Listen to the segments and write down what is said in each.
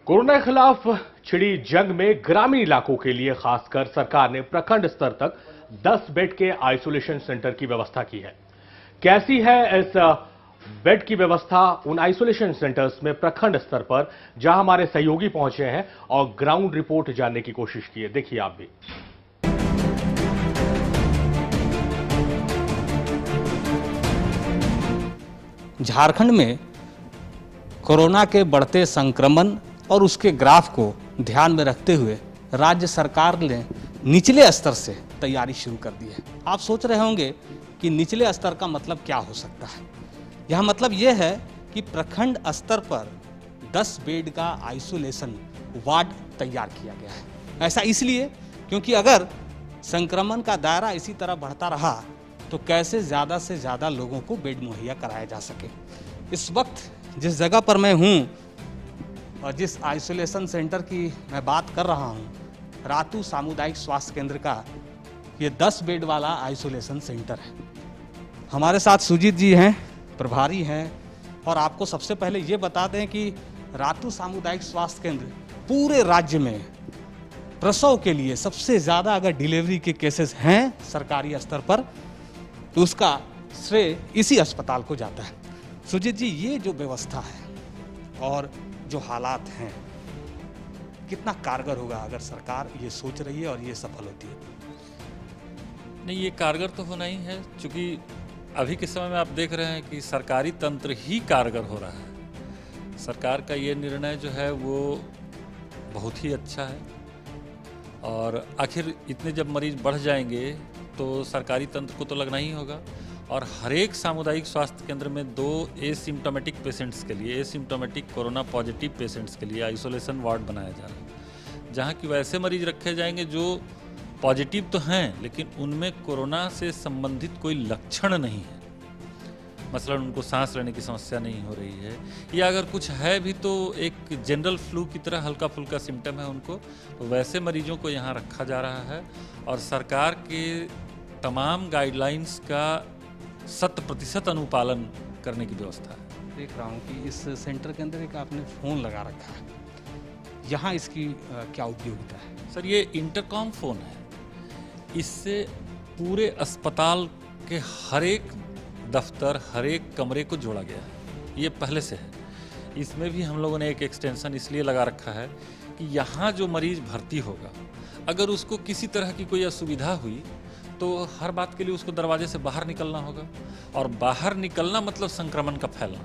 Corona के खिलाफ छिड़ी जंग में ग्रामीण इलाकों के लिए खासकर सरकार ने प्रखंड स्तर तक 10 बेड के आइसोलेशन सेंटर की व्यवस्था की है। कैसी है इस बेड की व्यवस्था उन आइसोलेशन सेंटर्स में प्रखंड स्तर पर, जहां हमारे सहयोगी पहुंचे हैं और ग्राउंड रिपोर्ट जानने की कोशिश की है। देखिए आप भी। झारखंड में कोरोना के बढ़ते संक्रमण और उसके ग्राफ को ध्यान में रखते हुए राज्य सरकार ने निचले स्तर से तैयारी शुरू कर दी है। आप सोच रहे होंगे कि निचले स्तर का मतलब क्या हो सकता है। यह मतलब यह है कि प्रखंड स्तर पर 10 बेड का आइसोलेशन वार्ड तैयार किया गया है। ऐसा इसलिए क्योंकि अगर संक्रमण का दायरा इसी तरह बढ़ता रहा तो कैसे ज़्यादा से ज़्यादा लोगों को बेड मुहैया कराया जा सके। इस वक्त जिस जगह पर मैं हूँ और जिस आइसोलेशन सेंटर की मैं बात कर रहा हूँ, रातू सामुदायिक स्वास्थ्य केंद्र का ये 10 बेड वाला आइसोलेशन सेंटर है। हमारे साथ सुजीत जी हैं, प्रभारी हैं। और आपको सबसे पहले ये बता दें कि रातू सामुदायिक स्वास्थ्य केंद्र पूरे राज्य में प्रसव के लिए सबसे ज़्यादा अगर डिलीवरी के केसेस हैं सरकारी स्तर पर तो उसका श्रेय इसी अस्पताल को जाता है। सुजीत जी, ये जो व्यवस्था है और जो हालात हैं, कितना कारगर होगा अगर सरकार ये सोच रही है और ये सफल होती है? नहीं, ये कारगर तो होना ही है, क्योंकि अभी के समय में आप देख रहे हैं कि सरकारी तंत्र ही कारगर हो रहा है। सरकार का ये निर्णय जो है वो बहुत ही अच्छा है। और आखिर इतने जब मरीज बढ़ जाएंगे तो सरकारी तंत्र को तो लगना ही होगा। और हर एक सामुदायिक स्वास्थ्य केंद्र में 2 एसिम्प्टोमेटिक पेशेंट्स के लिए, एसिम्प्टोमेटिक कोरोना पॉजिटिव पेशेंट्स के लिए आइसोलेशन वार्ड बनाया जा रहा है, जहाँ की वैसे मरीज रखे जाएंगे जो पॉजिटिव तो हैं लेकिन उनमें कोरोना से संबंधित कोई लक्षण नहीं है। मसलन उनको सांस लेने की समस्या नहीं हो रही है, या अगर कुछ है भी तो एक जनरल फ्लू की तरह हल्का फुल्का सिम्टम है उनको, तो वैसे मरीजों को यहाँ रखा जा रहा है। और सरकार के तमाम गाइडलाइंस का 100% अनुपालन करने की व्यवस्था है। देख रहा हूँ कि इस सेंटर के अंदर एक आपने फ़ोन लगा रखा है, यहाँ इसकी क्या उपयोगिता है? सर, ये इंटरकॉम फ़ोन है। इससे पूरे अस्पताल के हर एक दफ्तर, हर एक कमरे को जोड़ा गया है। ये पहले से है। इसमें भी हम लोगों ने एक एक्सटेंशन इसलिए लगा रखा है कि यहाँ जो मरीज भर्ती होगा, अगर उसको किसी तरह की कोई असुविधा हुई तो हर बात के लिए उसको दरवाजे से बाहर निकलना होगा, और बाहर निकलना मतलब संक्रमण का फैलना।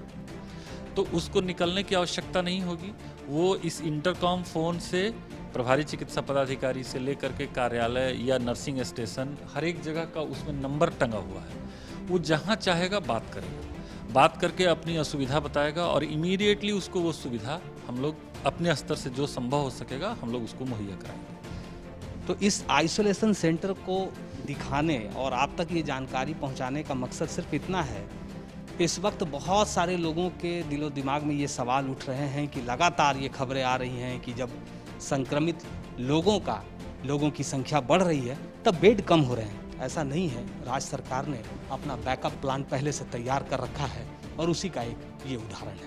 तो उसको निकलने की आवश्यकता नहीं होगी। वो इस इंटरकॉम फ़ोन से प्रभारी चिकित्सा पदाधिकारी से लेकर के कार्यालय या नर्सिंग स्टेशन, हर एक जगह का उसमें नंबर टंगा हुआ है। वो जहाँ चाहेगा बात करेगा, बात करके अपनी असुविधा बताएगा और इमीडिएटली उसको वो सुविधा हम लोग अपने स्तर से जो संभव हो सकेगा हम लोग उसको मुहैया कराएंगे। तो इस आइसोलेशन सेंटर को दिखाने और आप तक ये जानकारी पहुंचाने का मकसद सिर्फ इतना है। इस वक्त बहुत सारे लोगों के दिलो दिमाग में ये सवाल उठ रहे हैं कि लगातार ये खबरें आ रही हैं कि जब संक्रमित लोगों की संख्या बढ़ रही है तब बेड कम हो रहे हैं। ऐसा नहीं है। राज्य सरकार ने अपना बैकअप प्लान पहले से तैयार कर रखा है और उसी का एक ये उदाहरण है।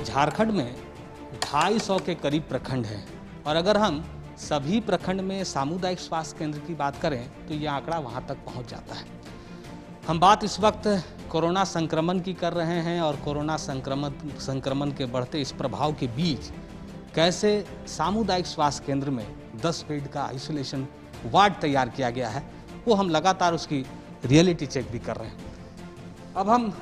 झारखंड में 250 के करीब प्रखंड हैं और अगर हम सभी प्रखंड में सामुदायिक स्वास्थ्य केंद्र की बात करें तो ये आंकड़ा वहाँ तक पहुँच जाता है। हम बात इस वक्त कोरोना संक्रमण की कर रहे हैं और कोरोना संक्रमण के बढ़ते इस प्रभाव के बीच कैसे सामुदायिक स्वास्थ्य केंद्र में 10 बेड का आइसोलेशन वार्ड तैयार किया गया है, वो हम लगातार उसकी रियलिटी चेक भी कर रहे हैं। अब हम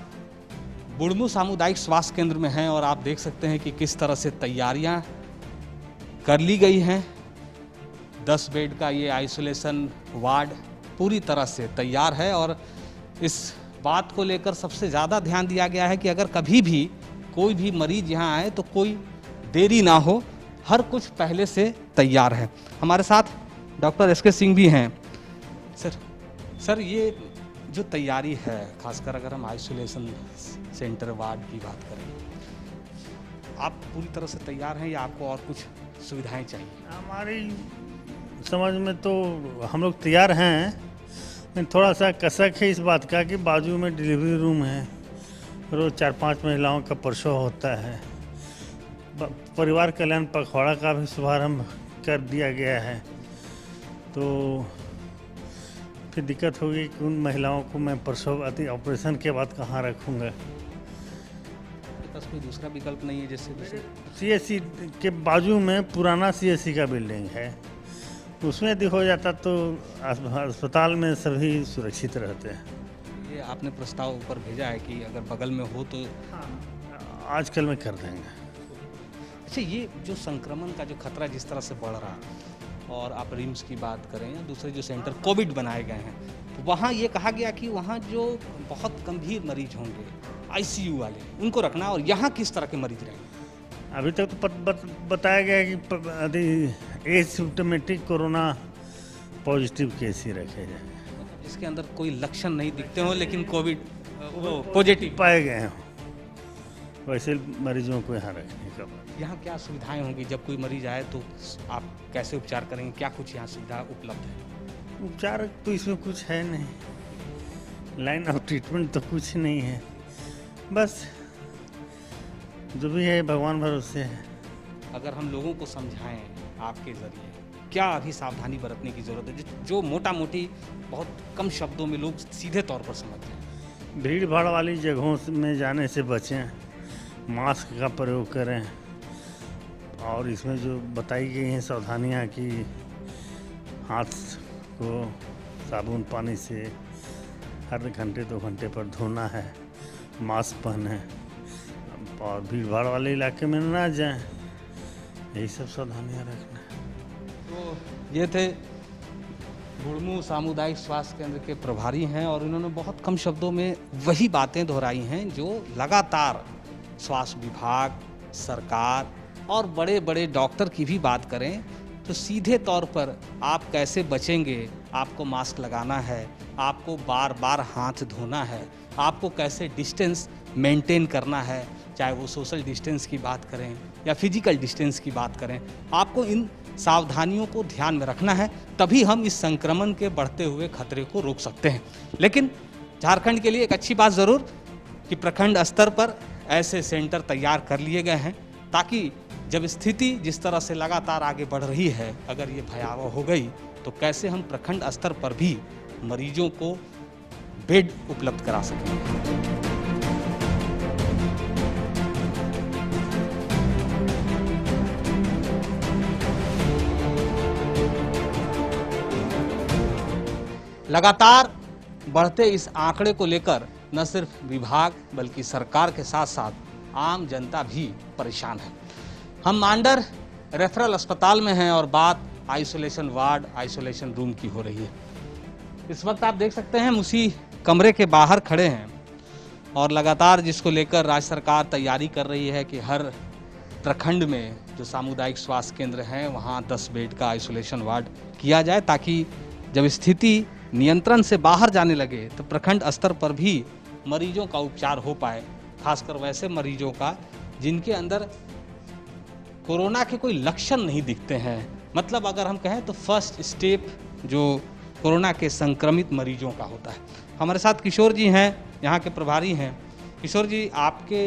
बुढ़मू सामुदायिक स्वास्थ्य केंद्र में हैं और आप देख सकते हैं कि किस तरह से तैयारियां कर ली गई हैं। 10 बेड का ये आइसोलेशन वार्ड पूरी तरह से तैयार है और इस बात को लेकर सबसे ज़्यादा ध्यान दिया गया है कि अगर कभी भी कोई भी मरीज यहाँ आए तो कोई देरी ना हो, हर कुछ पहले से तैयार है। हमारे साथ डॉक्टर एस के सिंह भी हैं। सर, ये जो तैयारी है, खासकर अगर हम आइसोलेशन सेंटर वार्ड की बात करें, आप पूरी तरह से तैयार हैं या आपको और कुछ सुविधाएं चाहिए? हमारी समझ में तो हम लोग तैयार हैं, लेकिन थोड़ा सा कसक है इस बात का कि बाजू में डिलीवरी रूम है, रोज़ 4-5 महिलाओं का प्रसव होता है। परिवार कल्याण पखवाड़ा का भी शुभारंभ कर दिया गया है, तो फिर दिक्कत होगी कि उन महिलाओं को मैं प्रसव ऑपरेशन के बाद कहाँ रखूँगा। बस कोई दूसरा विकल्प नहीं है जैसे सीएससी के बाजू में पुराना सीएससी का बिल्डिंग है, उसमें यदि हो जाता तो अस्पताल में सभी सुरक्षित रहते हैं। ये आपने प्रस्ताव ऊपर भेजा है कि अगर बगल में हो तो आजकल में कर देंगे। अच्छा, ये जो संक्रमण का जो खतरा जिस तरह से बढ़ रहा है, और आप रिम्स की बात करें या दूसरे जो सेंटर कोविड बनाए गए हैं, तो वहाँ ये कहा गया कि वहाँ जो बहुत गंभीर मरीज होंगे आईसीयू वाले उनको रखना, और यहाँ किस तरह के मरीज रहेंगे? अभी तक तो बताया गया है कि एसिम्प्टोमेटिक कोरोना पॉजिटिव केस ही रखे जाए, इसके अंदर कोई लक्षण नहीं दिखते हो लेकिन कोविड वो पॉजिटिव पाए गए हैं, वैसे मरीजों को यहाँ रखने का। यहाँ क्या सुविधाएं होंगी जब कोई मरीज आए तो आप कैसे उपचार करेंगे? क्या कुछ यहाँ सुविधा उपलब्ध है? उपचार तो इसमें कुछ है नहीं, लाइन ऑफ ट्रीटमेंट तो कुछ नहीं है, बस जो भी है भगवान भरोसे है। अगर हम लोगों को समझाएं आपके जरिए, क्या अभी सावधानी बरतने की ज़रूरत है जो मोटा मोटी बहुत कम शब्दों में लोग सीधे तौर पर समझ जाएं? भीड़ भाड़ वाली जगहों में जाने से बचें, मास्क का प्रयोग करें, और इसमें जो बताई गई हैं सावधानियाँ कि हाथ को साबुन पानी से हर घंटे 2 घंटे पर धोना है, मास्क पहने, और भीड़ भाड़ वाले इलाके में ना जाएं, यही सब सावधानियाँ रखना है। तो ये थे गुड़मू सामुदायिक स्वास्थ्य केंद्र के प्रभारी हैं, और इन्होंने बहुत कम शब्दों में वही बातें दोहराई हैं जो लगातार स्वास्थ्य विभाग, सरकार और बड़े बड़े डॉक्टर की भी बात करें तो सीधे तौर पर आप कैसे बचेंगे, आपको मास्क लगाना है, आपको बार बार हाथ धोना है, आपको कैसे डिस्टेंस मेंटेन करना है, चाहे वो सोशल डिस्टेंस की बात करें या फिजिकल डिस्टेंस की बात करें, आपको इन सावधानियों को ध्यान में रखना है, तभी हम इस संक्रमण के बढ़ते हुए खतरे को रोक सकते हैं। लेकिन झारखंड के लिए एक अच्छी बात ज़रूर कि प्रखंड स्तर पर ऐसे सेंटर तैयार कर लिए गए हैं, ताकि जब स्थिति जिस तरह से लगातार आगे बढ़ रही है, अगर ये भयावह हो गई तो कैसे हम प्रखंड स्तर पर भी मरीजों को बेड उपलब्ध करा सकें। लगातार बढ़ते इस आंकड़े को लेकर न सिर्फ विभाग बल्कि सरकार के साथ साथ आम जनता भी परेशान है। हम मांडर रेफरल अस्पताल में हैं और बात आइसोलेशन वार्ड, आइसोलेशन रूम की हो रही है। इस वक्त आप देख सकते हैं हम उसी कमरे के बाहर खड़े हैं, और लगातार जिसको लेकर राज्य सरकार तैयारी कर रही है कि हर प्रखंड में जो सामुदायिक स्वास्थ्य केंद्र हैं वहाँ 10 बेड का आइसोलेशन वार्ड किया जाए, ताकि जब स्थिति नियंत्रण से बाहर जाने लगे तो प्रखंड स्तर पर भी मरीजों का उपचार हो पाए, खासकर वैसे मरीजों का जिनके अंदर कोरोना के कोई लक्षण नहीं दिखते हैं। मतलब अगर हम कहें तो फर्स्ट स्टेप जो कोरोना के संक्रमित मरीजों का होता है। हमारे साथ किशोर जी हैं, यहाँ के प्रभारी हैं। किशोर जी, आपके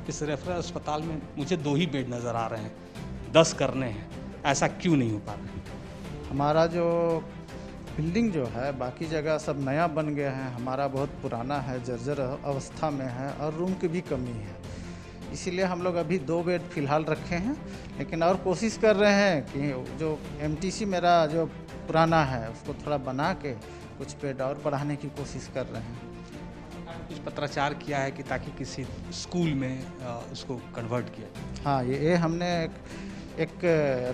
इस रेफरल अस्पताल में मुझे 2 ही बेड नज़र आ रहे हैं, 10 करने हैं, ऐसा क्यों नहीं हो पा रहा है? हमारा जो बिल्डिंग जो है बाकी जगह सब नया बन गया है, हमारा बहुत पुराना है, जर्जर अवस्था में है और रूम की भी कमी है, इसीलिए हम लोग अभी 2 बेड फिलहाल रखे हैं। लेकिन और कोशिश कर रहे हैं कि जो एमटीसी मेरा जो पुराना है उसको थोड़ा बना के कुछ बेड और बढ़ाने की कोशिश कर रहे हैं। कुछ पत्राचार किया है कि ताकि किसी स्कूल में उसको कन्वर्ट किया? हाँ, ये हमने एक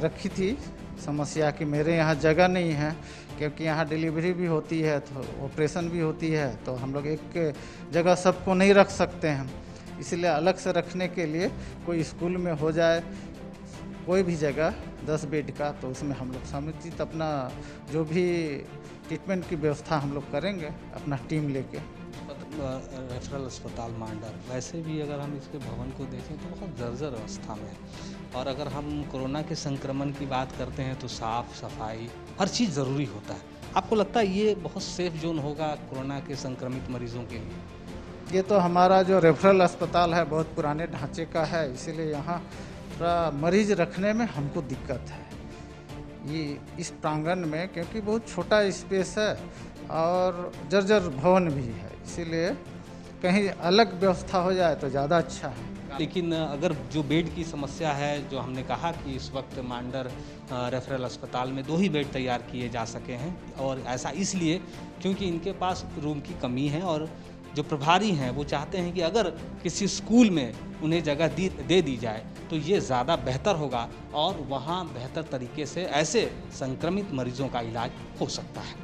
रखी थी समस्या कि मेरे यहाँ जगह नहीं है, क्योंकि यहाँ डिलीवरी भी होती है तो ऑपरेशन भी होती है, तो हम लोग एक जगह सबको नहीं रख सकते हैं, इसलिए अलग से रखने के लिए कोई स्कूल में हो जाए कोई भी जगह 10 बेड का, तो उसमें हम लोग समुचित अपना जो भी ट्रीटमेंट की व्यवस्था हम लोग करेंगे अपना टीम लेके। रेफरल अस्पताल मांडर, वैसे भी अगर हम इसके भवन को देखें तो बहुत जर्जर अवस्था में है। और अगर हम कोरोना के संक्रमण की बात करते हैं तो साफ सफाई हर चीज़ ज़रूरी होता है। आपको लगता है ये बहुत सेफ जोन होगा कोरोना के संक्रमित मरीजों के लिए? ये तो हमारा जो रेफरल अस्पताल है बहुत पुराने ढांचे का है, इसीलिए यहाँ थोड़ा मरीज रखने में हमको दिक्कत है। ये इस प्रांगण में क्योंकि बहुत छोटा स्पेस है और जर्जर भवन भी है, इसीलिए कहीं अलग व्यवस्था हो जाए तो ज़्यादा अच्छा है। लेकिन अगर जो बेड की समस्या है, जो हमने कहा कि इस वक्त मांडर रेफरल अस्पताल में 2 ही बेड तैयार किए जा सके हैं, और ऐसा इसलिए क्योंकि इनके पास रूम की कमी है और जो प्रभारी हैं वो चाहते हैं कि अगर किसी स्कूल में उन्हें जगह दे दी जाए तो ये ज़्यादा बेहतर होगा और वहाँ बेहतर तरीके से ऐसे संक्रमित मरीजों का इलाज हो सकता है।